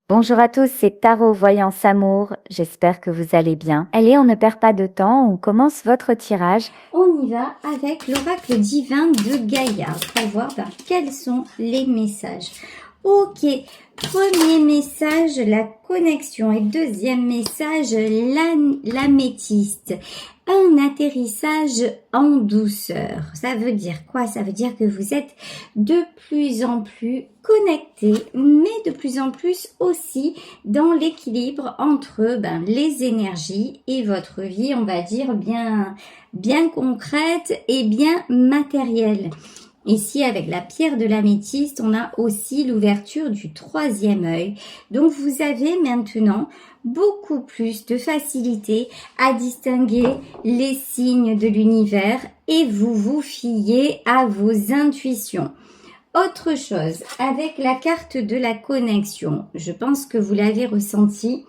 Bonjour à tous, c'est Tarot Voyance Amour, j'espère que vous allez bien. Allez, on ne perd pas de temps, on commence votre tirage. On y va avec l'oracle divin de Gaïa pour voir quels sont les messages. Ok, premier message, la connexion, et deuxième message, l'améthyste. Un atterrissage en douceur. Ça veut dire quoi? Ça veut dire que vous êtes de plus en plus connectés, mais de plus en plus aussi dans l'équilibre entre les énergies et votre vie, on va dire, bien concrète et bien matérielle. Ici, avec la pierre de l'améthyste, on a aussi l'ouverture du troisième œil. Donc, vous avez maintenant beaucoup plus de facilité à distinguer les signes de l'univers et vous vous fiez à vos intuitions. Autre chose, avec la carte de la connexion, je pense que vous l'avez ressenti.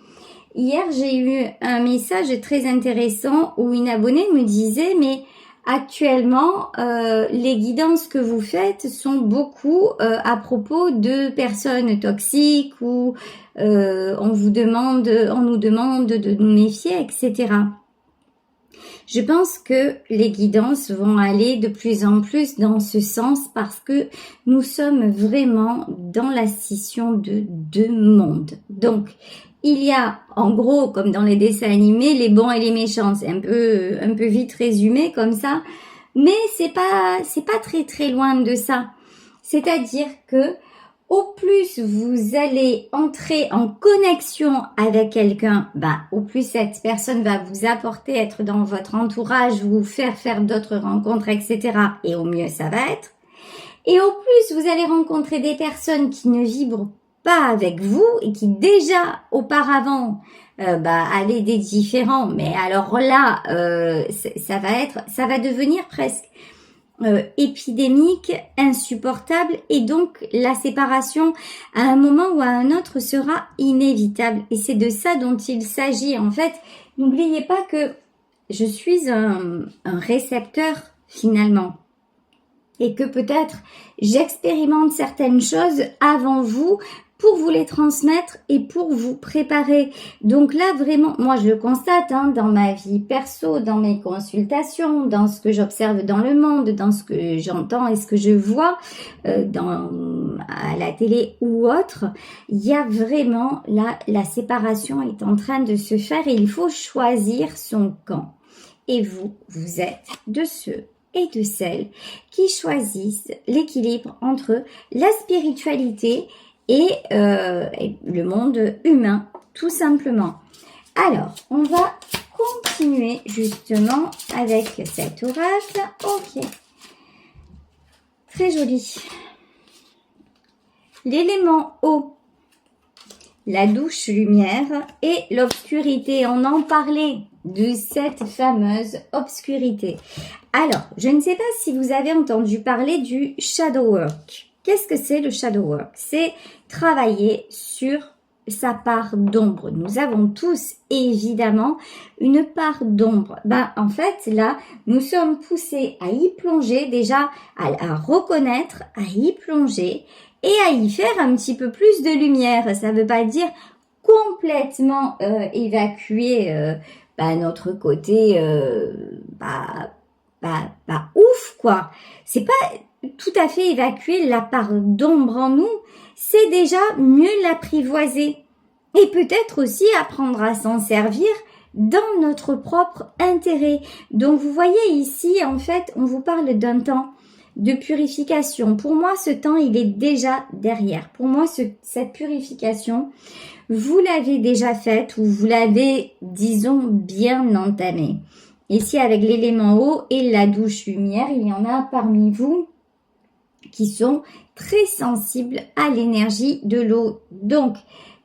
Hier, j'ai eu un message très intéressant où une abonnée me disait « mais actuellement, les guidances que vous faites sont beaucoup à propos de personnes toxiques ou on nous demande de nous méfier, etc. » Je pense que les guidances vont aller de plus en plus dans ce sens parce que nous sommes vraiment dans la scission de deux mondes. Donc, il y a, en gros, comme dans les dessins animés, les bons et les méchants. C'est un peu vite résumé comme ça. Mais c'est pas très loin de ça. C'est-à-dire que, au plus vous allez entrer en connexion avec quelqu'un, au plus cette personne va vous apporter, être dans votre entourage, vous faire d'autres rencontres, etc. Et au mieux, ça va être. Et au plus, vous allez rencontrer des personnes qui ne vibrent pas avec vous et qui déjà auparavant allaient des différents. Mais alors là, ça va devenir presque épidémique, insupportable, et donc la séparation à un moment ou à un autre sera inévitable. Et c'est de ça dont il s'agit. En fait, n'oubliez pas que je suis un récepteur finalement. Et que peut-être j'expérimente certaines choses avant vous pour vous les transmettre et pour vous préparer. Donc là, vraiment, moi je le constate dans ma vie perso, dans mes consultations, dans ce que j'observe dans le monde, dans ce que j'entends et ce que je vois à la télé ou autre, il y a vraiment, là, la séparation est en train de se faire et il faut choisir son camp. Et vous êtes de ceux et de celles qui choisissent l'équilibre entre la spiritualité et le monde humain, tout simplement. Alors, on va continuer justement avec cet oracle. Ok, très joli. L'élément eau, la douce lumière et l'obscurité. On en parlait de cette fameuse obscurité. Alors, je ne sais pas si vous avez entendu parler du shadow work. Qu'est-ce que c'est le shadow work? C'est travailler sur sa part d'ombre. Nous avons tous évidemment une part d'ombre. En fait, là, nous sommes poussés à y plonger, déjà à la reconnaître, à y plonger et à y faire un petit peu plus de lumière. Ça ne veut pas dire complètement évacuer notre côté ouf quoi. C'est pas tout à fait évacuer la part d'ombre en nous, c'est déjà mieux l'apprivoiser et peut-être aussi apprendre à s'en servir dans notre propre intérêt. Donc vous voyez ici, en fait, on vous parle d'un temps de purification. Pour moi, ce temps, il est déjà derrière. Pour moi, cette purification, vous l'avez déjà faite ou vous l'avez, disons, bien entamée. Ici, avec l'élément eau et la douce lumière, il y en a parmi vous qui sont très sensibles à l'énergie de l'eau. Donc,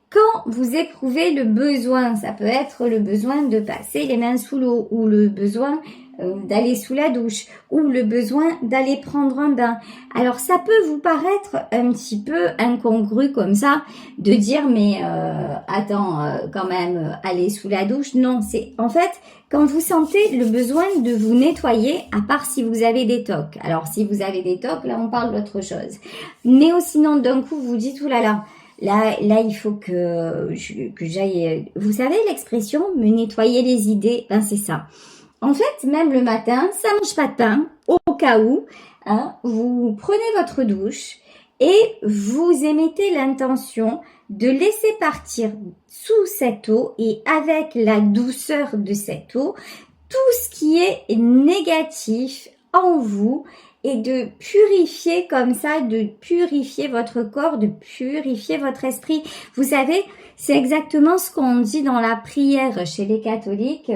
quand vous éprouvez le besoin, ça peut être le besoin de passer les mains sous l'eau ou le besoin d'aller sous la douche ou le besoin d'aller prendre un bain. Alors ça peut vous paraître un petit peu incongru comme ça de dire mais quand même aller sous la douche. Non, c'est en fait quand vous sentez le besoin de vous nettoyer, à part si vous avez des tocs. Alors si vous avez des tocs, là on parle d'autre chose. Mais sinon d'un coup vous dites oulala, Là, il faut que j'aille... Vous savez l'expression « me nettoyer les idées », ben c'est ça. En fait, même le matin, ça mange pas de pain, au cas où, hein, vous prenez votre douche et vous émettez l'intention de laisser partir sous cette eau et avec la douceur de cette eau, tout ce qui est négatif en vous et de purifier comme ça, de purifier votre corps, de purifier votre esprit. Vous savez, c'est exactement ce qu'on dit dans la prière chez les catholiques.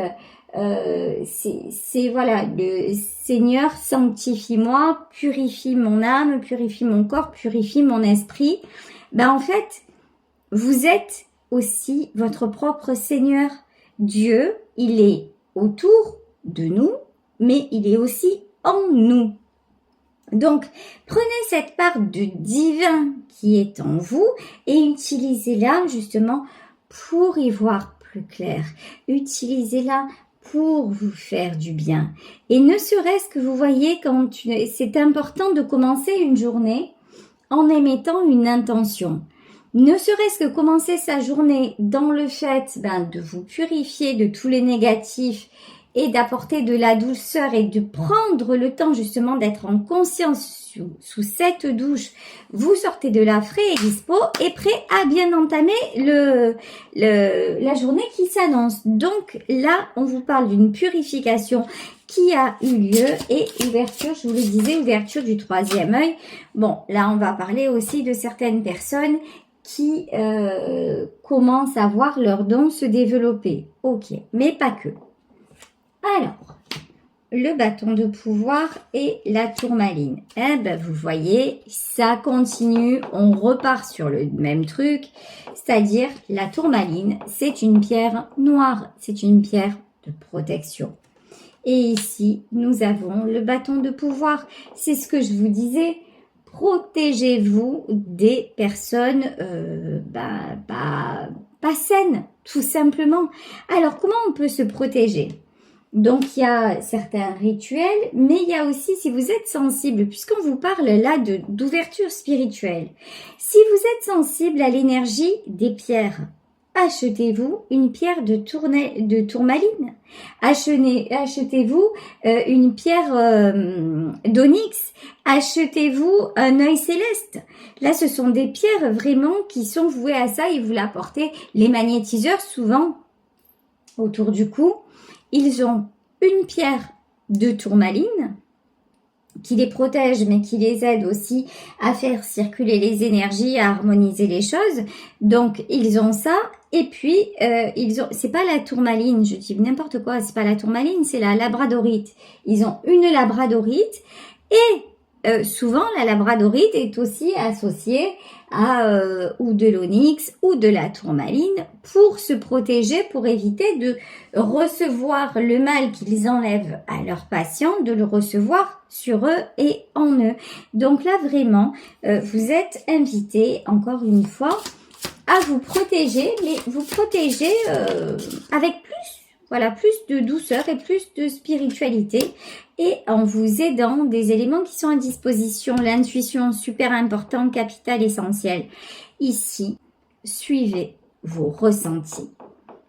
C'est voilà, le Seigneur, sanctifie-moi, purifie mon âme, purifie mon corps, purifie mon esprit. Ben en fait, vous êtes aussi votre propre Seigneur. Dieu, il est autour de nous, mais il est aussi en nous. Donc, prenez cette part de divin qui est en vous et utilisez-la justement pour y voir plus clair. Utilisez-la pour vous faire du bien. Et ne serait-ce que vous voyez, c'est important de commencer une journée en émettant une intention. Ne serait-ce que commencer sa journée dans le fait de vous purifier de tous les négatifs et d'apporter de la douceur et de prendre le temps justement d'être en conscience sous cette douche. Vous sortez de là frais et dispo et prêt à bien entamer la journée qui s'annonce. Donc là, on vous parle d'une purification qui a eu lieu et ouverture, je vous le disais, ouverture du troisième œil. Bon, là, on va parler aussi de certaines personnes qui commencent à voir leurs dons se développer. Ok, mais pas que. Alors, le bâton de pouvoir et la tourmaline. Eh ben, vous voyez, ça continue, on repart sur le même truc, c'est-à-dire la tourmaline, c'est une pierre noire, c'est une pierre de protection. Et ici, nous avons le bâton de pouvoir. C'est ce que je vous disais, protégez-vous des personnes pas saines, tout simplement. Alors, comment on peut se protéger ? Donc, il y a certains rituels, mais il y a aussi, si vous êtes sensible, puisqu'on vous parle là d'ouverture spirituelle, si vous êtes sensible à l'énergie des pierres, achetez-vous une pierre de tourmaline. Achetez-vous une pierre d'onyx. Achetez-vous un œil céleste. Là, ce sont des pierres vraiment qui sont vouées à ça et vous l'apportez. Les magnétiseurs, souvent, autour du cou, ils ont une pierre de tourmaline qui les protège, mais qui les aide aussi à faire circuler les énergies, à harmoniser les choses. Donc, ils ont ça. Et puis, c'est pas la tourmaline, je dis n'importe quoi, c'est pas la tourmaline, c'est la labradorite. Ils ont une labradorite et souvent, la labradorite est aussi associée à ou de l'onyx ou de la tourmaline pour se protéger, pour éviter de recevoir le mal qu'ils enlèvent à leurs patients, de le recevoir sur eux et en eux. Donc là, vraiment, vous êtes invités, encore une fois, à vous protéger, mais vous protéger avec plus de douceur et plus de spiritualité et en vous aidant des éléments qui sont à disposition. L'intuition, super important, capital, essentiel. Ici, suivez vos ressentis.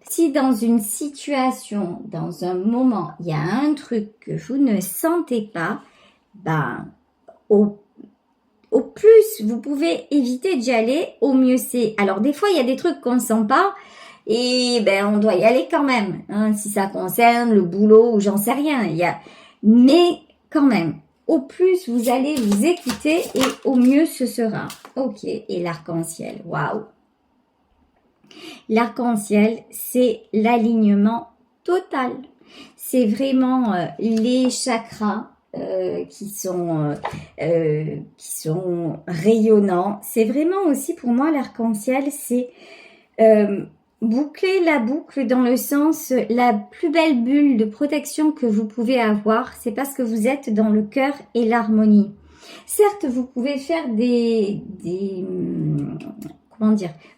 Si dans une situation, dans un moment, il y a un truc que vous ne sentez pas, au plus, vous pouvez éviter d'y aller, au mieux c'est. Alors des fois, il y a des trucs qu'on ne sent pas, et on doit y aller quand même, hein, si ça concerne le boulot ou j'en sais rien. Mais quand même, au plus vous allez vous écouter et au mieux ce sera. Ok, et l'arc-en-ciel, waouh. L'arc-en-ciel, c'est l'alignement total. C'est vraiment les chakras qui sont rayonnants. C'est vraiment aussi pour moi l'arc-en-ciel, c'est boucler la boucle dans le sens, la plus belle bulle de protection que vous pouvez avoir, c'est parce que vous êtes dans le cœur et l'harmonie. Certes, vous pouvez faire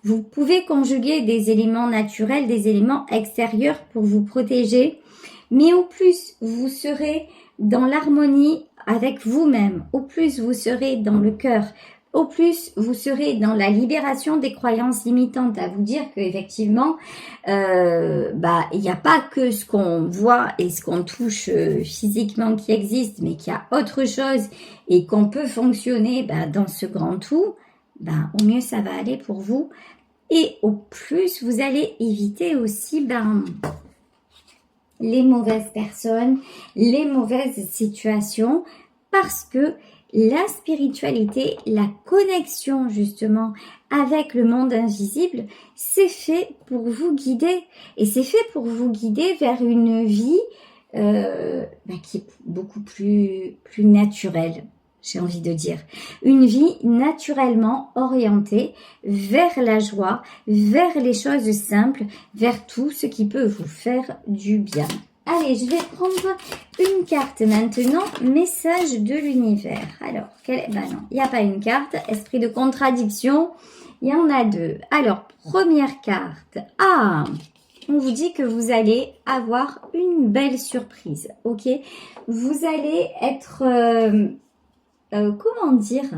vous pouvez conjuguer des éléments naturels, des éléments extérieurs pour vous protéger, mais au plus vous serez dans l'harmonie avec vous-même, au plus vous serez dans le cœur, Au plus, vous serez dans la libération des croyances limitantes, à vous dire qu'effectivement, il n'y a pas que ce qu'on voit et ce qu'on touche physiquement qui existe, mais qu'il y a autre chose et qu'on peut fonctionner dans ce grand tout, au mieux ça va aller pour vous. Et au plus, vous allez éviter aussi les mauvaises personnes, les mauvaises situations, parce que la spiritualité, la connexion justement avec le monde invisible, c'est fait pour vous guider. Et c'est fait pour vous guider vers une vie qui est beaucoup plus naturelle, j'ai envie de dire. Une vie naturellement orientée vers la joie, vers les choses simples, vers tout ce qui peut vous faire du bien. Allez, je vais prendre une carte maintenant, message de l'univers. Alors, non, il n'y a pas une carte, esprit de contradiction, il y en a deux. Alors, première carte, on vous dit que vous allez avoir une belle surprise, ok? Vous allez être, comment dire?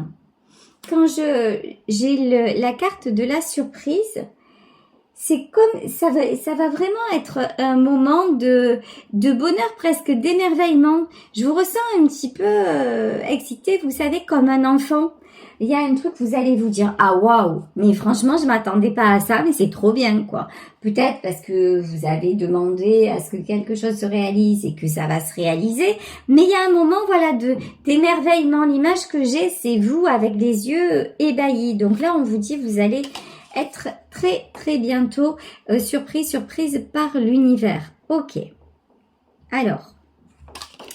Quand j'ai la carte de la surprise, c'est comme ça va vraiment être un moment de bonheur, presque d'émerveillement. Je vous ressens un petit peu excitée, vous savez, comme un enfant. Il y a un truc, vous allez vous dire, ah waouh, mais franchement, je m'attendais pas à ça, mais c'est trop bien, quoi. Peut-être parce que vous avez demandé à ce que quelque chose se réalise et que ça va se réaliser, mais il y a un moment, voilà, d'émerveillement. L'image que j'ai, c'est vous avec les yeux ébahis. Donc là, on vous dit, vous allez être très très bientôt surprise par l'univers. Ok. Alors,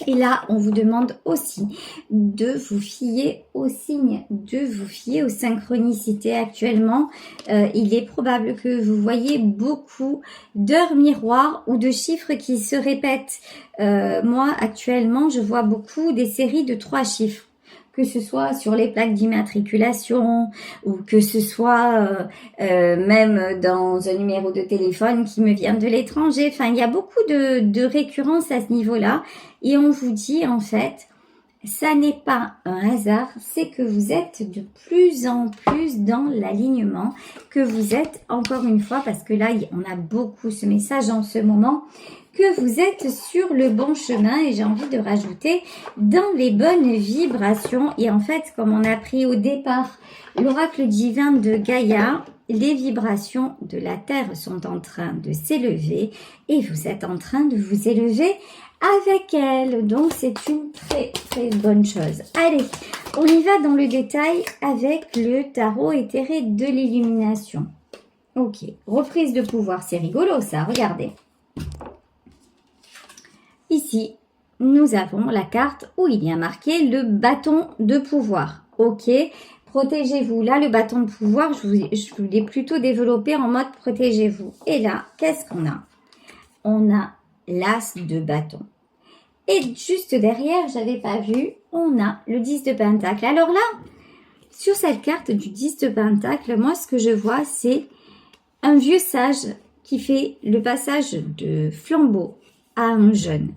et là, on vous demande aussi de vous fier aux signes, de vous fier aux synchronicités. Actuellement, il est probable que vous voyez beaucoup d'heures miroirs ou de chiffres qui se répètent. Moi, actuellement, je vois beaucoup des séries de 3 chiffres, que ce soit sur les plaques d'immatriculation ou que ce soit même dans un numéro de téléphone qui me vient de l'étranger. Enfin, il y a beaucoup de récurrence à ce niveau-là. Et on vous dit, en fait, ça n'est pas un hasard, c'est que vous êtes de plus en plus dans l'alignement, que vous êtes, encore une fois, parce que là, on a beaucoup ce message en ce moment, que vous êtes sur le bon chemin, et j'ai envie de rajouter dans les bonnes vibrations. Et en fait, comme on a pris au départ l'oracle divin de Gaïa, les vibrations de la Terre sont en train de s'élever et vous êtes en train de vous élever avec elle. Donc, c'est une très très bonne chose. Allez, on y va dans le détail avec le tarot éthéré de l'illumination. Ok, reprise de pouvoir, c'est rigolo ça, regardez. Ici, nous avons la carte où il y a marqué le bâton de pouvoir. Ok, protégez-vous. Là, le bâton de pouvoir, je vous l'ai plutôt développé en mode protégez-vous. Et là, qu'est-ce qu'on a? On a l'as de bâton. Et juste derrière, j'avais pas vu, on a le 10 de pentacle. Alors là, sur cette carte du 10 de pentacle, moi, ce que je vois, c'est un vieux sage qui fait le passage de flambeau à un jeune.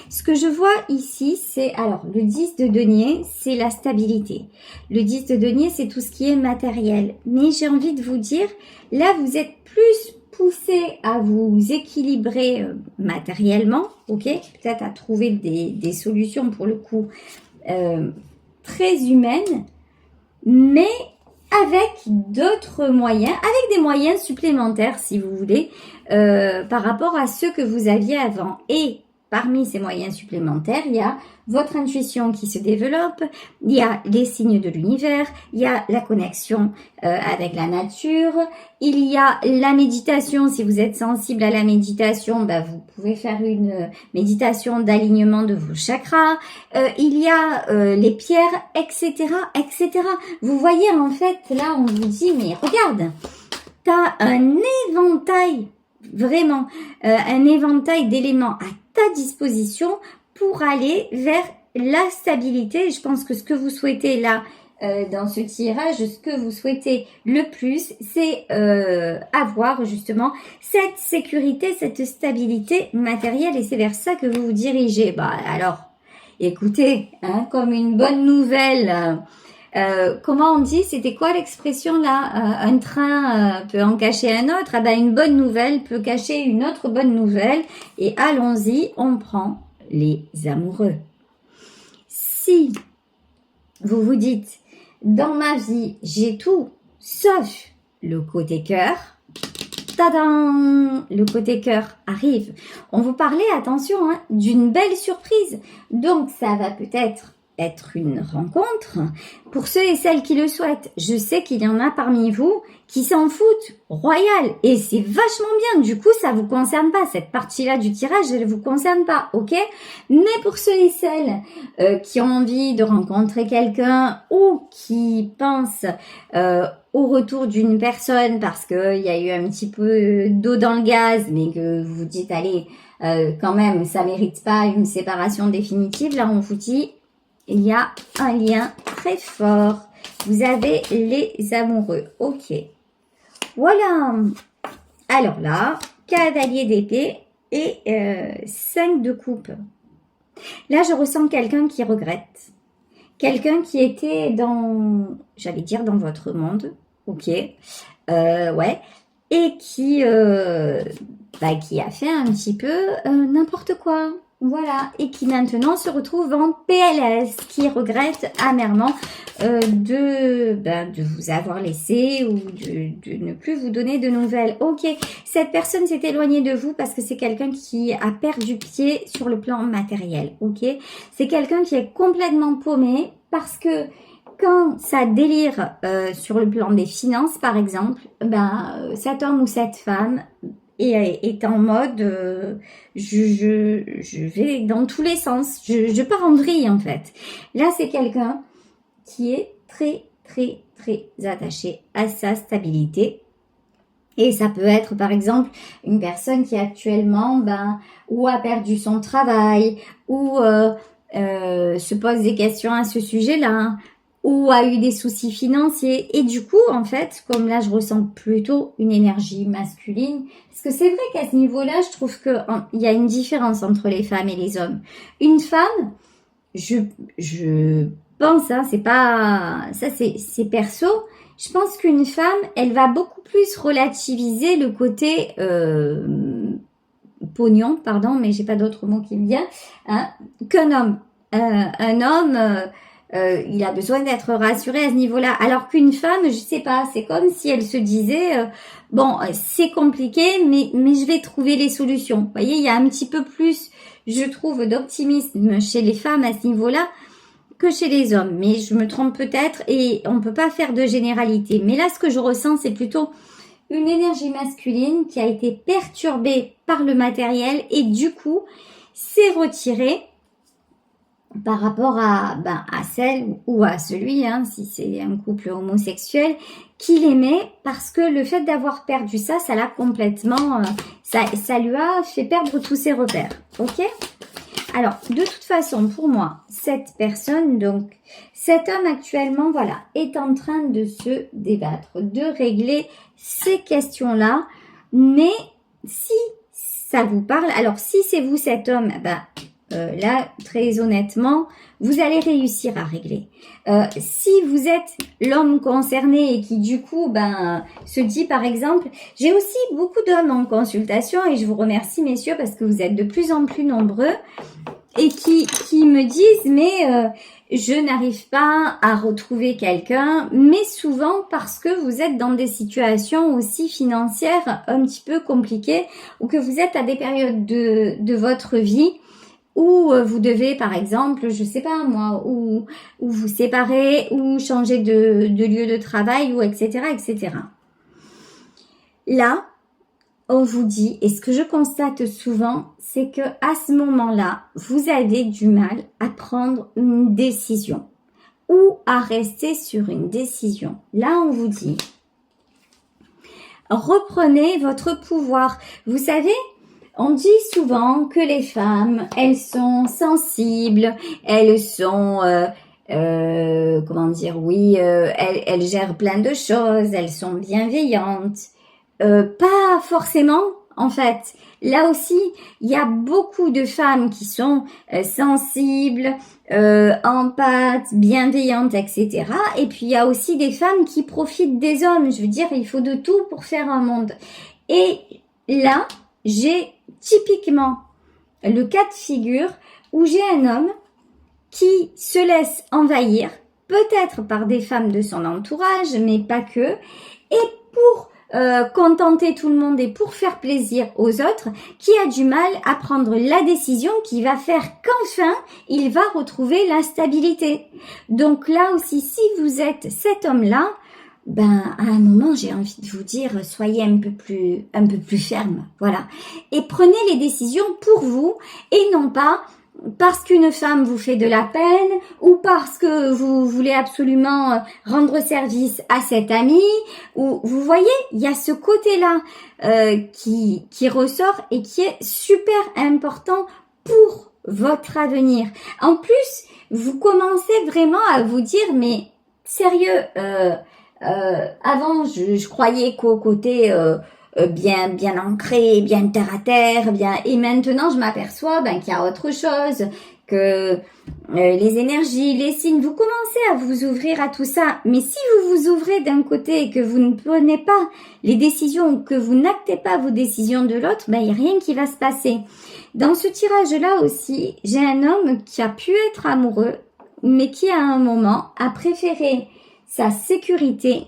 Ce que je vois ici, c'est, alors, le 10 de denier, c'est la stabilité. Le 10 de denier, c'est tout ce qui est matériel. Mais j'ai envie de vous dire, là, vous êtes plus poussé à vous équilibrer matériellement, ok? Peut-être à trouver des solutions, pour le coup, très humaines, mais avec d'autres moyens, avec des moyens supplémentaires, si vous voulez, par rapport à ceux que vous aviez avant. Et parmi ces moyens supplémentaires, il y a votre intuition qui se développe, il y a les signes de l'univers, il y a la connexion avec la nature, il y a la méditation. Si vous êtes sensible à la méditation, vous pouvez faire une méditation d'alignement de vos chakras. Il y a les pierres, etc., etc. Vous voyez, en fait, là, on vous dit, mais regarde, tu as un éventail, vraiment, un éventail d'éléments à ta disposition pour aller vers la stabilité. Je pense que ce que vous souhaitez là, dans ce tirage, ce que vous souhaitez le plus, c'est avoir justement cette sécurité, cette stabilité matérielle, et c'est vers ça que vous vous dirigez. Alors, écoutez, comme une bonne nouvelle, Comment on dit, c'était quoi l'expression là? Un train peut en cacher un autre. Ah ben, une bonne nouvelle peut cacher une autre bonne nouvelle. Et allons-y, on prend les amoureux. Si vous vous dites, dans ma vie, j'ai tout, sauf le côté cœur, tadam, le côté cœur arrive. On vous parlait, attention, hein, d'une belle surprise. Donc, ça va peut-être être une rencontre. Pour ceux et celles qui le souhaitent, je sais qu'il y en a parmi vous qui s'en foutent, royal. Et c'est vachement bien. Du coup, ça vous concerne pas. Cette partie-là du tirage, elle vous concerne pas, ok? Mais pour ceux et celles qui ont envie de rencontrer quelqu'un ou qui pensent au retour d'une personne parce qu'il y a eu un petit peu d'eau dans le gaz, mais que vous dites, allez, quand même, ça mérite pas une séparation définitive, là, on vous dit, il y a un lien très fort. Vous avez les amoureux. Ok. Voilà. Alors là, cavalier d'épée et 5 de coupe. Là, je ressens quelqu'un qui regrette. Quelqu'un qui était dans, j'allais dire, dans votre monde. Ok. Ouais. Et qui a fait un petit peu n'importe quoi. Voilà, et qui maintenant se retrouve en PLS, qui regrette amèrement de vous avoir laissé ou de ne plus vous donner de nouvelles. Ok, cette personne s'est éloignée de vous parce que c'est quelqu'un qui a perdu pied sur le plan matériel. Ok, c'est quelqu'un qui est complètement paumé parce que quand ça délire sur le plan des finances, par exemple, cet homme ou cette femme est en mode je vais dans tous les sens, je pars en vrille en fait. Là, c'est quelqu'un qui est très très très attaché à sa stabilité. Et ça peut être par exemple une personne qui actuellement ou a perdu son travail ou se pose des questions à ce sujet-là, ou a eu des soucis financiers. Et du coup, en fait, comme là, je ressens plutôt une énergie masculine, parce que c'est vrai qu'à ce niveau-là, je trouve qu'il y a une différence entre les femmes et les hommes. Une femme, je pense, hein, c'est pas, ça c'est perso, je pense qu'une femme, elle va beaucoup plus relativiser le côté pognon, pardon, mais j'ai pas d'autre mot qui me vient, hein, qu'un homme. Un homme... il a besoin d'être rassuré à ce niveau-là. Alors qu'une femme, je sais pas, c'est comme si elle se disait, c'est compliqué, mais je vais trouver les solutions. Vous voyez, il y a un petit peu plus, je trouve, d'optimisme chez les femmes à ce niveau-là que chez les hommes. Mais je me trompe peut-être et on peut pas faire de généralité. Mais là, ce que je ressens, c'est plutôt une énergie masculine qui a été perturbée par le matériel et du coup, s'est retirée par rapport à celle ou à celui, hein, si c'est un couple homosexuel, qui l'aimait parce que le fait d'avoir perdu ça, ça l'a complètement, ça lui a fait perdre tous ses repères. Ok ? Alors, de toute façon, pour moi, cette personne, donc, cet homme actuellement, voilà, est en train de se débattre, de régler ces questions-là. Mais si ça vous parle, alors si c'est vous cet homme, là, très honnêtement, vous allez réussir à régler. Si vous êtes l'homme concerné et qui du coup se dit par exemple, j'ai aussi beaucoup d'hommes en consultation et je vous remercie messieurs parce que vous êtes de plus en plus nombreux et qui me disent mais je n'arrive pas à retrouver quelqu'un, mais souvent parce que vous êtes dans des situations aussi financières un petit peu compliquées ou que vous êtes à des périodes de votre vie où vous devez, par exemple, je sais pas moi, ou vous séparer, ou changer de lieu de travail, ou etc., etc. Là, on vous dit, et ce que je constate souvent, c'est que à ce moment-là, vous avez du mal à prendre une décision ou à rester sur une décision. Là, on vous dit, reprenez votre pouvoir. Vous savez, on dit souvent que les femmes, elles sont sensibles, elles sont, elles gèrent plein de choses, elles sont bienveillantes. Pas forcément en fait. Là aussi, il y a beaucoup de femmes qui sont sensibles, empathes, bienveillantes, etc. Et puis, il y a aussi des femmes qui profitent des hommes. Je veux dire, il faut de tout pour faire un monde. Et là, j'ai typiquement le cas de figure où j'ai un homme qui se laisse envahir, peut-être par des femmes de son entourage, mais pas que, et pour contenter tout le monde et pour faire plaisir aux autres, qui a du mal à prendre la décision qui va faire qu'enfin, il va retrouver la stabilité. Donc là aussi, si vous êtes cet homme-là, à un moment, j'ai envie de vous dire, soyez un peu plus ferme, voilà. Et prenez les décisions pour vous et non pas parce qu'une femme vous fait de la peine ou parce que vous voulez absolument rendre service à cet ami, ou vous voyez, il y a ce côté-là qui ressort et qui est super important pour votre avenir. En plus, vous commencez vraiment à vous dire, mais sérieux, avant je croyais qu'au côté bien ancré, bien terre à terre, et maintenant je m'aperçois qu'il y a autre chose, que les énergies, les signes, vous commencez à vous ouvrir à tout ça. Mais si vous vous ouvrez d'un côté et que vous ne prenez pas les décisions, que vous n'actez pas vos décisions de l'autre, il n'y a rien qui va se passer. Dans ce tirage-là aussi, j'ai un homme qui a pu être amoureux, mais qui à un moment a préféré sa sécurité,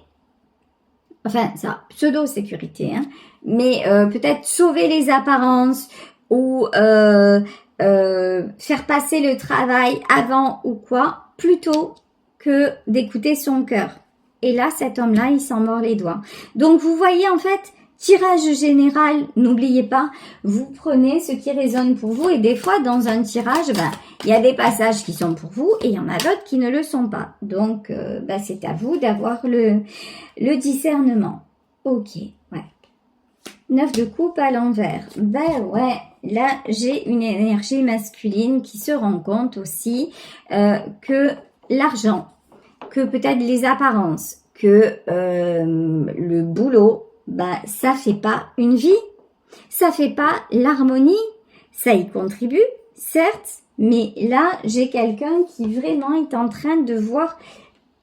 enfin sa pseudo-sécurité, mais peut-être sauver les apparences ou faire passer le travail avant ou quoi, plutôt que d'écouter son cœur. Et là, cet homme-là, il s'en mord les doigts. Donc vous voyez en fait, tirage général, n'oubliez pas, vous prenez ce qui résonne pour vous et des fois dans un tirage, il y a des passages qui sont pour vous et il y en a d'autres qui ne le sont pas. Donc c'est à vous d'avoir le discernement. Ok, ouais. 9 de coupe à l'envers. Ouais, là j'ai une énergie masculine qui se rend compte aussi que l'argent, que peut-être les apparences, que le boulot, ça fait pas une vie, ça fait pas l'harmonie, ça y contribue, certes, mais là, j'ai quelqu'un qui vraiment est en train de voir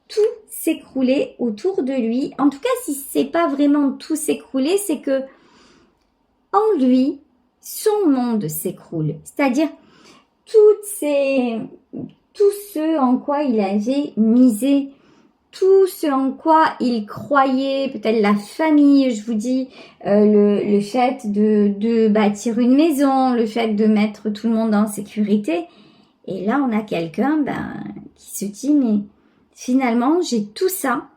tout s'écrouler autour de lui. En tout cas, si c'est pas vraiment tout s'écrouler, c'est que en lui, son monde s'écroule. C'est-à-dire, tout ce en quoi il avait misé, tout ce en quoi il croyait, peut-être la famille, je vous dis, le fait de bâtir une maison, le fait de mettre tout le monde en sécurité. Et là, on a quelqu'un qui se dit, mais finalement, j'ai tout ça,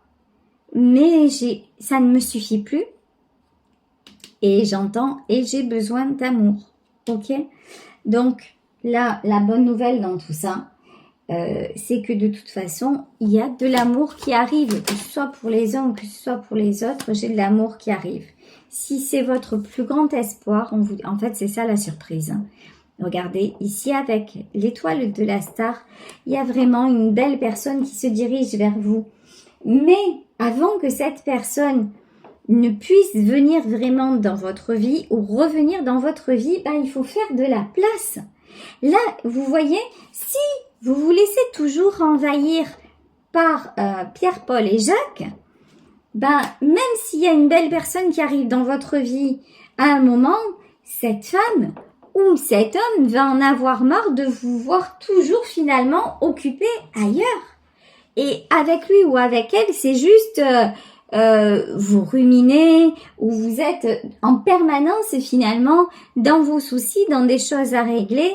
mais ça ne me suffit plus. Et j'entends, et j'ai besoin d'amour. Ok? Donc, là, la bonne nouvelle dans tout ça, c'est que de toute façon, il y a de l'amour qui arrive, que ce soit pour les uns ou que ce soit pour les autres, j'ai de l'amour qui arrive. Si c'est votre plus grand espoir, en fait, c'est ça la surprise. Regardez, ici avec l'étoile de la star, il y a vraiment une belle personne qui se dirige vers vous. Mais avant que cette personne ne puisse venir vraiment dans votre vie ou revenir dans votre vie, il faut faire de la place. Là, vous voyez, si vous vous laissez toujours envahir par Pierre, Paul et Jacques, même s'il y a une belle personne qui arrive dans votre vie, à un moment, cette femme ou cet homme va en avoir marre de vous voir toujours finalement occupé ailleurs. Et avec lui ou avec elle, c'est juste vous ruminez ou vous êtes en permanence finalement dans vos soucis, dans des choses à régler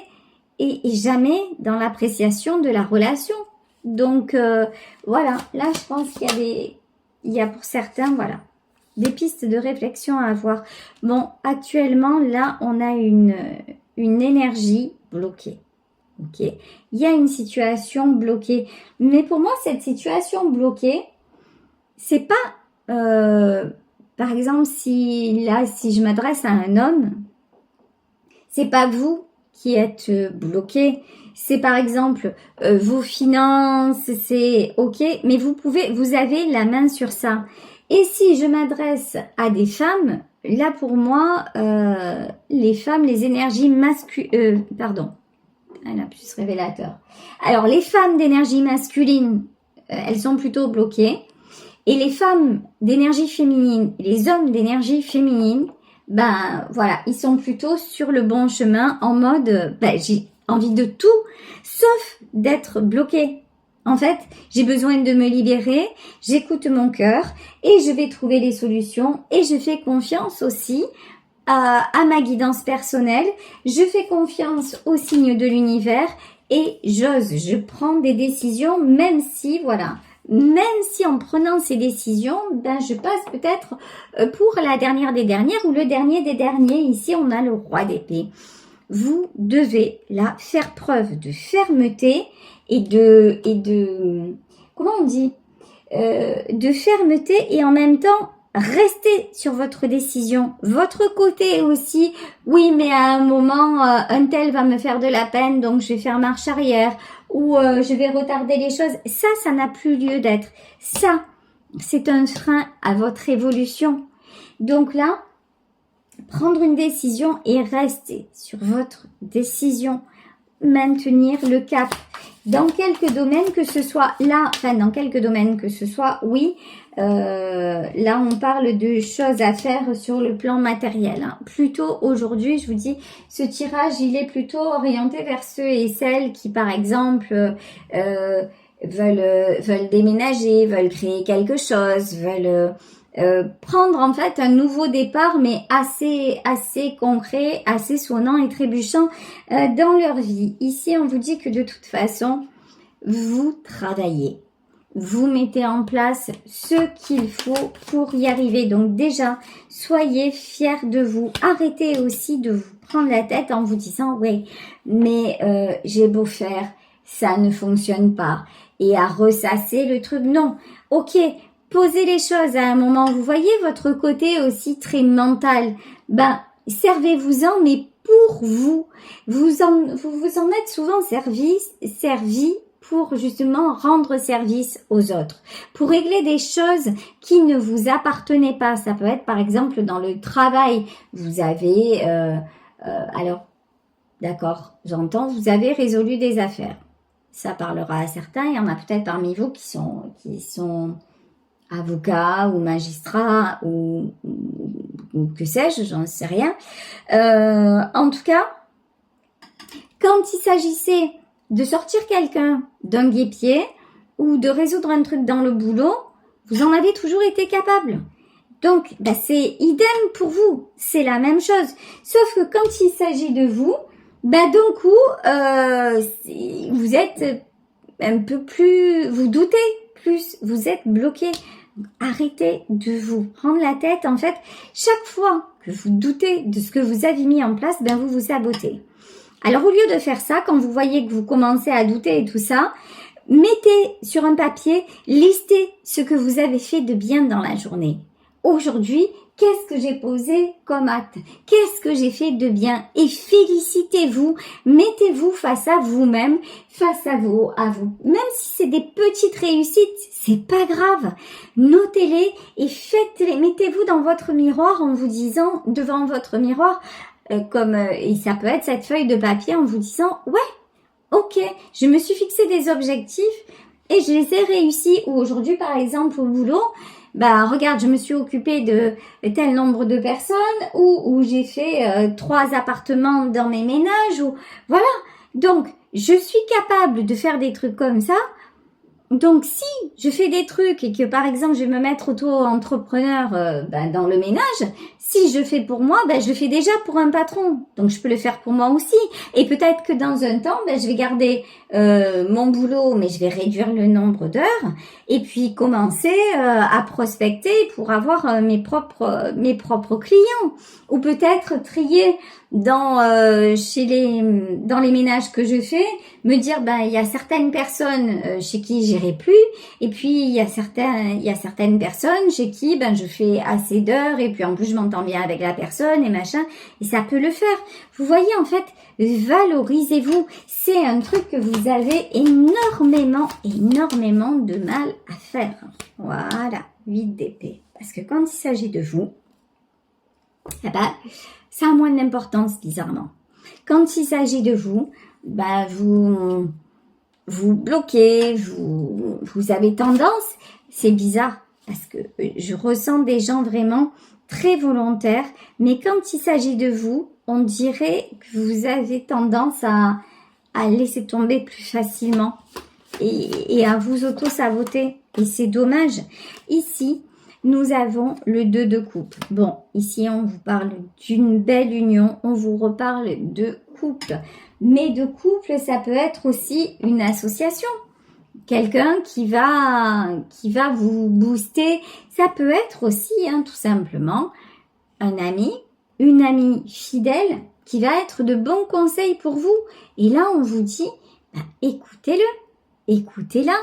et jamais dans l'appréciation de la relation. Donc voilà, là je pense qu'il y a pour certains, voilà, des pistes de réflexion à avoir. Bon, actuellement, là, on a une énergie bloquée. Ok, il y a une situation bloquée. Mais pour moi, cette situation bloquée, c'est pas, par exemple, si je m'adresse à un homme, c'est pas vous qui êtes bloqué. C'est par exemple vos finances, c'est ok, mais vous avez la main sur ça. Et si je m'adresse à des femmes, là pour moi, les femmes, les énergies masculines, pardon, elle a plus révélateur. Alors les femmes d'énergie masculine, elles sont plutôt bloquées. Et les femmes d'énergie féminine, les hommes d'énergie féminine, ben voilà, ils sont plutôt sur le bon chemin en mode, ben, j'ai envie de tout, sauf d'être bloquée. En fait, j'ai besoin de me libérer, j'écoute mon cœur et je vais trouver les solutions et je fais confiance aussi à ma guidance personnelle, je fais confiance aux signes de l'univers et je prends des décisions même si, voilà, même si en prenant ces décisions, ben je passe peut-être pour la dernière des dernières ou le dernier des derniers. Ici, on a le roi d'épée. Vous devez là faire preuve de fermeté et de comment on dit, de fermeté et en même temps rester sur votre décision. Votre côté aussi, oui, mais à un moment, un tel va me faire de la peine, donc je vais faire marche arrière ou je vais retarder les choses. Ça n'a plus lieu d'être. Ça, c'est un frein à votre évolution. Donc là, prendre une décision et rester sur votre décision. Maintenir le cap. Dans quelques domaines que ce soit là, enfin dans quelques domaines que ce soit, oui, là on parle de choses à faire sur le plan matériel. Hein. Plutôt aujourd'hui, je vous dis, ce tirage, il est plutôt orienté vers ceux et celles qui, par exemple, veulent déménager, veulent créer quelque chose, veulent prendre en fait un nouveau départ, mais assez concret, assez sonnant et trébuchant dans leur vie. Ici, on vous dit que de toute façon, vous travaillez. Vous mettez en place ce qu'il faut pour y arriver. Donc déjà, soyez fiers de vous. Arrêtez aussi de vous prendre la tête en vous disant « Oui, mais j'ai beau faire, ça ne fonctionne pas. » Et à ressasser le truc. Non, ok, posez les choses à un moment. Vous voyez votre côté aussi très mental. Ben, servez-vous-en, mais pour vous. Vous en êtes souvent servi pour justement rendre service aux autres. Pour régler des choses qui ne vous appartenaient pas. Ça peut être par exemple dans le travail. Vous avez, alors, d'accord, j'entends, vous avez résolu des affaires. Ça parlera à certains. Il y en a peut-être parmi vous qui sont avocat ou magistrat ou que sais-je, j'en sais rien. En tout cas, quand il s'agissait de sortir quelqu'un d'un guêpier ou de résoudre un truc dans le boulot, vous en avez toujours été capable. Donc, ben c'est idem pour vous, c'est la même chose. Sauf que quand il s'agit de vous, ben d'un coup, vous êtes un peu plus, vous doutez plus, vous êtes bloqué. Arrêtez de vous prendre la tête. En fait, chaque fois que vous doutez de ce que vous avez mis en place, ben vous vous sabotez. Alors, au lieu de faire ça, quand vous voyez que vous commencez à douter et tout ça, mettez sur un papier, listez ce que vous avez fait de bien dans la journée. Aujourd'hui, qu'est-ce que j'ai posé comme acte? Qu'est-ce que j'ai fait de bien? Et félicitez-vous, mettez-vous face à vous-même, face à vous. Même si c'est des petites réussites, c'est pas grave. Notez-les et faites-les. Mettez-vous dans votre miroir en vous disant, devant votre miroir, et ça peut être cette feuille de papier en vous disant, ouais, ok, je me suis fixé des objectifs et je les ai réussis. Ou aujourd'hui, par exemple, au boulot, bah regarde, je me suis occupée de tel nombre de personnes ou j'ai fait 3 appartements dans mes ménages ou voilà. Donc, je suis capable de faire des trucs comme ça. Donc, si je fais des trucs et que, par exemple, je vais me mettre auto-entrepreneur dans le ménage, si je fais pour moi, je le fais déjà pour un patron. Donc, je peux le faire pour moi aussi. Et peut-être que dans un temps, je vais garder mon boulot, mais je vais réduire le nombre d'heures et puis commencer à prospecter pour avoir mes propres clients. Ou peut-être trier dans les ménages que je fais, me dire il y a certaines personnes chez qui j'irai plus et puis il y a certaines personnes chez qui je fais assez d'heures et puis en plus je m'entends bien avec la personne et machin et ça peut le faire. Vous voyez, en fait, valorisez-vous. C'est un truc que vous avez énormément de mal à faire. Voilà, 8 d'épée. Parce que quand il s'agit de vous, eh ben, ça a moins d'importance bizarrement. Quand il s'agit de vous, vous bloquez, vous avez tendance, c'est bizarre parce que je ressens des gens vraiment très volontaires, mais quand il s'agit de vous, on dirait que vous avez tendance à laisser tomber plus facilement et à vous auto-saboter. Et c'est dommage. Ici, nous avons le 2 de coupe. Bon, ici, on vous parle d'une belle union. On vous reparle de couple. Mais de couple, ça peut être aussi une association. Quelqu'un qui va vous booster. Ça peut être aussi, tout simplement, un ami, une amie fidèle qui va être de bons conseils pour vous. Et là, on vous dit, écoutez-le, écoutez-la.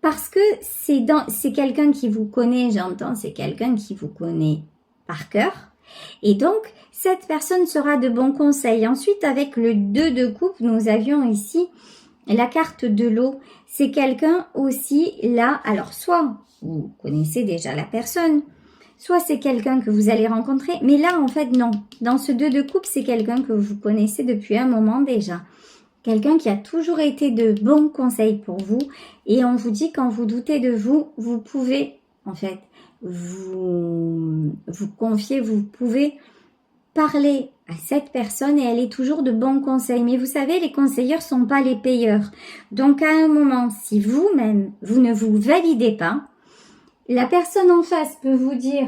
Parce que c'est quelqu'un qui vous connaît, j'entends, c'est quelqu'un qui vous connaît par cœur. Et donc, cette personne sera de bons conseils. Ensuite, avec le 2 de coupe, nous avions ici la carte de l'eau. C'est quelqu'un aussi là, alors soit vous connaissez déjà la personne, soit c'est quelqu'un que vous allez rencontrer. Mais là, en fait, non. Dans ce 2 de coupe, c'est quelqu'un que vous connaissez depuis un moment déjà. Quelqu'un qui a toujours été de bons conseils pour vous. Et on vous dit, quand vous doutez de vous, vous pouvez, en fait, vous confier, vous pouvez parler à cette personne et elle est toujours de bons conseils. Mais vous savez, les conseilleurs sont pas les payeurs. Donc, à un moment, si vous-même, vous ne vous validez pas, la personne en face peut vous dire...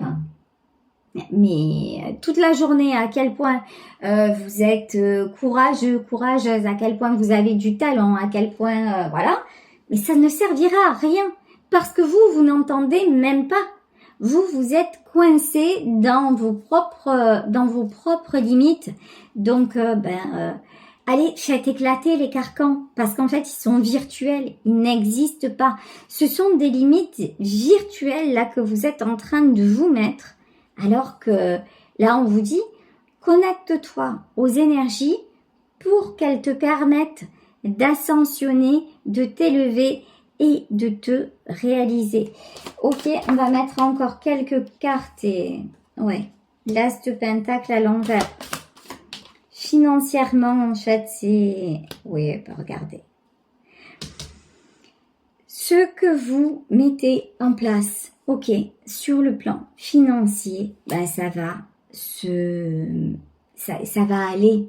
mais toute la journée, à quel point vous êtes courageux, courageuse, à quel point vous avez du talent, à quel point, voilà. Mais ça ne servira à rien parce que vous n'entendez même pas. Vous êtes coincé dans vos propres limites. Donc, allez, faites éclater les carcans parce qu'en fait, ils sont virtuels, ils n'existent pas. Ce sont des limites virtuelles là que vous êtes en train de vous mettre. Alors que là, on vous dit, connecte-toi aux énergies pour qu'elles te permettent d'ascensionner, de t'élever et de te réaliser. Ok, on va mettre encore quelques cartes et... ouais, l'as de pentacle à l'envers. Financièrement, en fait, c'est... oui, regardez. Ce que vous mettez en place... ok, sur le plan financier, ça va aller.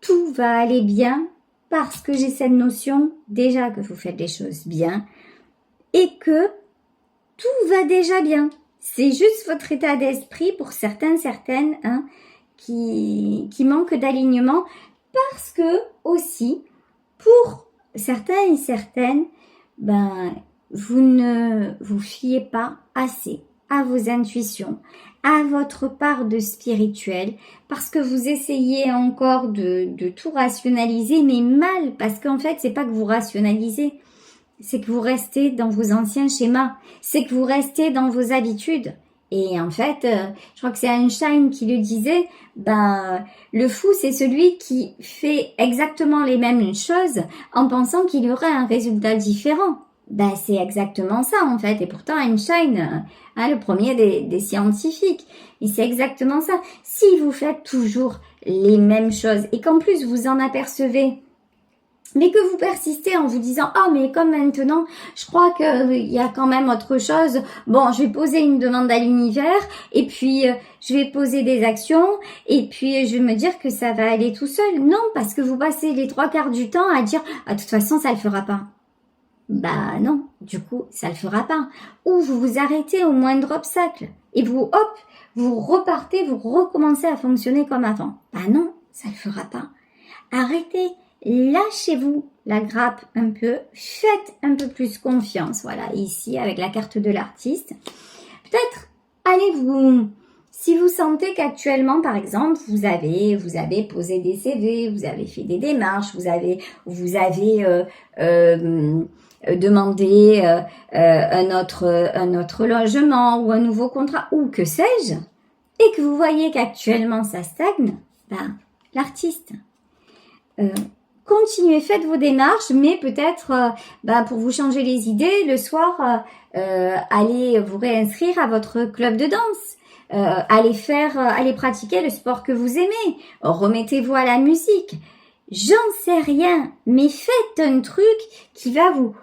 Tout va aller bien parce que j'ai cette notion déjà que vous faites les choses bien et que tout va déjà bien. C'est juste votre état d'esprit pour certaines, qui manquent d'alignement parce que aussi, pour certains et certaines, vous ne vous fiez pas assez à vos intuitions, à votre part de spirituel, parce que vous essayez encore de tout rationaliser, mais mal, parce qu'en fait, c'est pas que vous rationalisez, c'est que vous restez dans vos anciens schémas, c'est que vous restez dans vos habitudes. Et en fait, je crois que c'est Einstein qui le disait, le fou, c'est celui qui fait exactement les mêmes choses en pensant qu'il y aurait un résultat différent. C'est exactement ça en fait, et pourtant Einstein, le premier des scientifiques, et c'est exactement ça. Si vous faites toujours les mêmes choses et qu'en plus vous en apercevez, mais que vous persistez en vous disant « oh mais comme maintenant, je crois qu'il y a quand même autre chose, bon je vais poser une demande à l'univers et puis je vais poser des actions et puis je vais me dire que ça va aller tout seul ». Non, parce que vous passez les 3/4 du temps à dire « de toute façon ça le fera pas ». Non, du coup, ça le fera pas. Ou vous vous arrêtez au moindre obstacle. Et vous repartez, vous recommencez à fonctionner comme avant. Non, ça le fera pas. Arrêtez, lâchez-vous la grappe un peu, faites un peu plus confiance. Voilà, ici, avec la carte de l'artiste. Peut-être, allez-vous... Si vous sentez qu'actuellement, par exemple, vous avez posé des CV, vous avez fait des démarches, vous avez demandé un autre logement ou un nouveau contrat ou que sais-je, et que vous voyez qu'actuellement ça stagne, l'artiste, continuez, faites vos démarches, mais peut-être pour vous changer les idées, le soir, allez vous réinscrire à votre club de danse. allez pratiquer le sport que vous aimez, remettez-vous à la musique, j'en sais rien, mais faites un truc qui va vous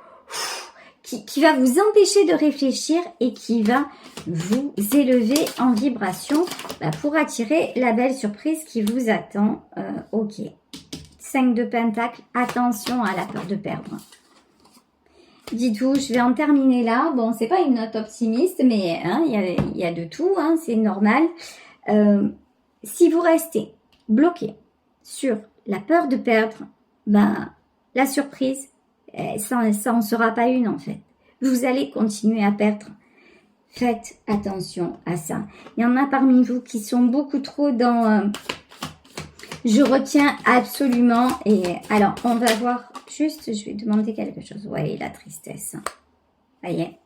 empêcher de réfléchir et qui va vous élever en vibration pour attirer la belle surprise qui vous attend. Ok. 5 de Pentacle, attention à la peur de perdre. Dites-vous, je vais en terminer là. Bon, c'est pas une note optimiste, mais il y a de tout, hein, c'est normal. Si vous restez bloqué sur la peur de perdre, la surprise, ça en sera pas une en fait. Vous allez continuer à perdre. Faites attention à ça. Il y en a parmi vous qui sont beaucoup trop dans... je retiens absolument. Et alors, on va voir juste, je vais demander quelque chose. Ouais, la tristesse. Ça y est.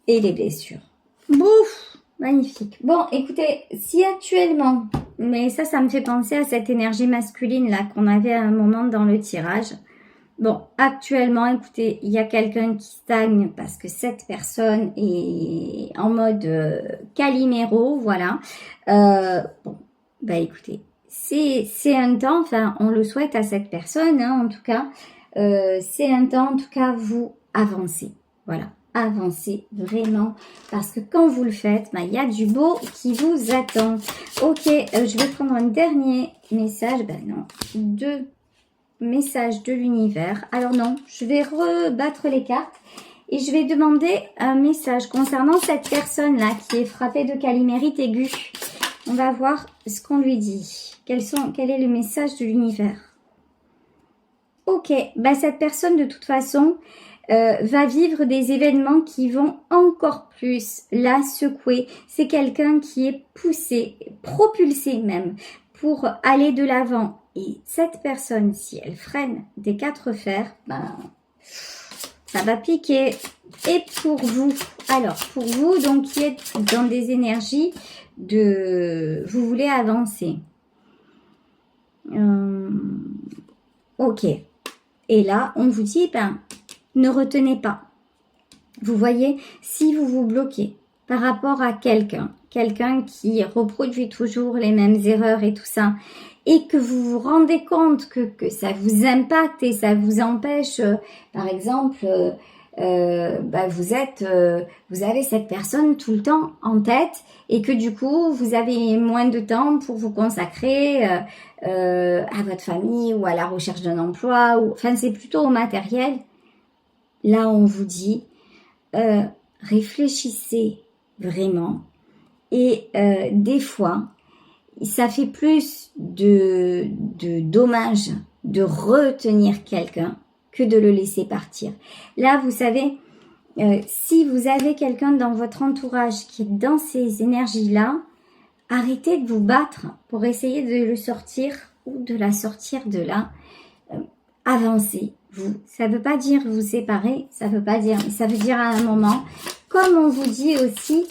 Et les blessures. Bouf, magnifique. Bon, écoutez, si actuellement, mais ça me fait penser à cette énergie masculine là qu'on avait à un moment dans le tirage. Bon, actuellement, écoutez, il y a quelqu'un qui stagne parce que cette personne est en mode Calimero, voilà. Bon, écoutez, c'est un temps, enfin, on le souhaite à cette personne, hein, en tout cas. C'est un temps, en tout cas, vous avancez, voilà. Avancez vraiment, parce que quand vous le faites, il y a du beau qui vous attend. Ok, je vais prendre un dernier message, non, 2 messages de l'univers. Alors non, je vais rebattre les cartes et je vais demander un message concernant cette personne-là qui est frappée de calimérite aiguë. On va voir ce qu'on lui dit. Quel est le message de l'univers? Ok, cette personne de toute façon va vivre des événements qui vont encore plus la secouer. C'est quelqu'un qui est poussé, propulsé même, pour aller de l'avant. Et cette personne, si elle freine des 4 fers, ça va piquer. Et pour vous, alors pour vous, donc qui êtes dans des énergies vous voulez avancer. Ok. Et là, on vous dit, ne retenez pas. Vous voyez, si vous vous bloquez par rapport à quelqu'un qui reproduit toujours les mêmes erreurs et tout ça, et que vous vous rendez compte que ça vous impacte et ça vous empêche, par exemple, vous avez cette personne tout le temps en tête et que du coup, vous avez moins de temps pour vous consacrer à votre famille ou à la recherche d'un emploi, enfin, c'est plutôt au matériel. Là, on vous dit, réfléchissez vraiment et des fois, ça fait plus de dommages de retenir quelqu'un que de le laisser partir. Là, vous savez, si vous avez quelqu'un dans votre entourage qui est dans ces énergies-là, arrêtez de vous battre pour essayer de le sortir ou de la sortir de là. Avancez, vous. Ça ne veut pas dire vous séparer, ça veut pas dire, ça veut dire à un moment, comme on vous dit aussi,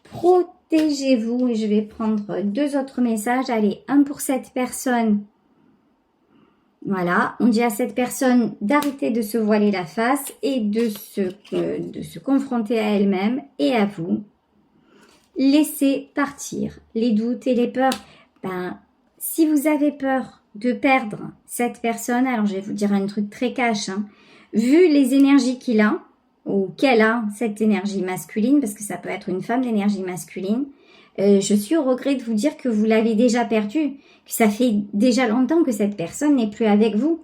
protégez-vous. Et je vais prendre 2 autres messages. Allez, un pour cette personne. Voilà, on dit à cette personne d'arrêter de se voiler la face et de se confronter à elle-même et à vous. Laissez partir les doutes et les peurs. Si vous avez peur de perdre cette personne, alors je vais vous dire un truc très cash, vu les énergies qu'il a, ou qu'elle a, cette énergie masculine, parce que ça peut être une femme d'énergie masculine, je suis au regret de vous dire que vous l'avez déjà perdue, que ça fait déjà longtemps que cette personne n'est plus avec vous.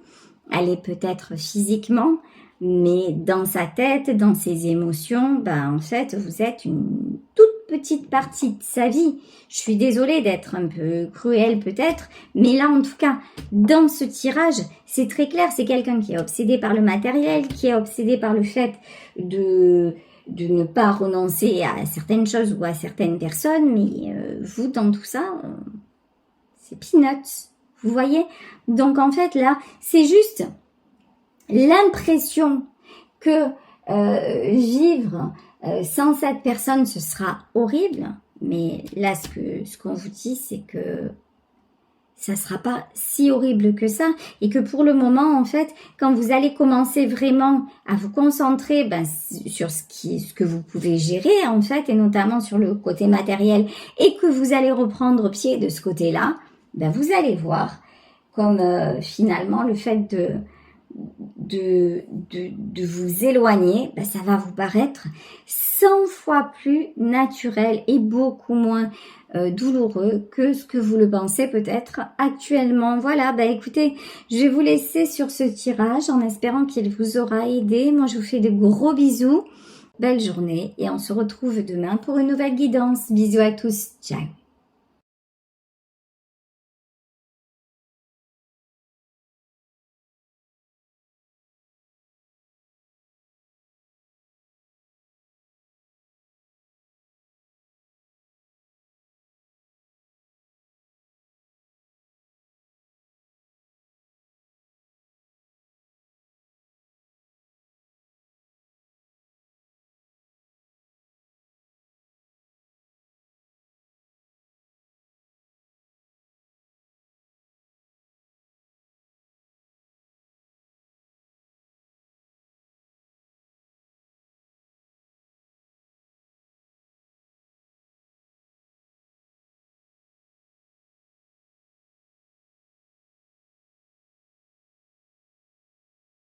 Elle est peut-être physiquement, mais dans sa tête, dans ses émotions, en fait, vous êtes une toute petite partie de sa vie. Je suis désolée d'être un peu cruelle peut-être, mais là, en tout cas, dans ce tirage, c'est très clair, c'est quelqu'un qui est obsédé par le matériel, qui est obsédé par le fait de ne pas renoncer à certaines choses ou à certaines personnes, mais vous, dans tout ça, c'est peanuts, vous voyez? Donc, en fait, là, c'est juste l'impression que vivre sans cette personne, ce sera horrible, mais là, ce qu'on vous dit, c'est que ça sera pas si horrible que ça et que pour le moment, en fait, quand vous allez commencer vraiment à vous concentrer sur ce que vous pouvez gérer, en fait, et notamment sur le côté matériel et que vous allez reprendre pied de ce côté-là, vous allez voir comme finalement le fait de vous éloigner, ça va vous paraître 100 fois plus naturel et beaucoup moins douloureux que ce que vous le pensez peut-être actuellement. Voilà, écoutez, je vais vous laisser sur ce tirage en espérant qu'il vous aura aidé. Moi, je vous fais de gros bisous. Belle journée et on se retrouve demain pour une nouvelle guidance. Bisous à tous. Ciao.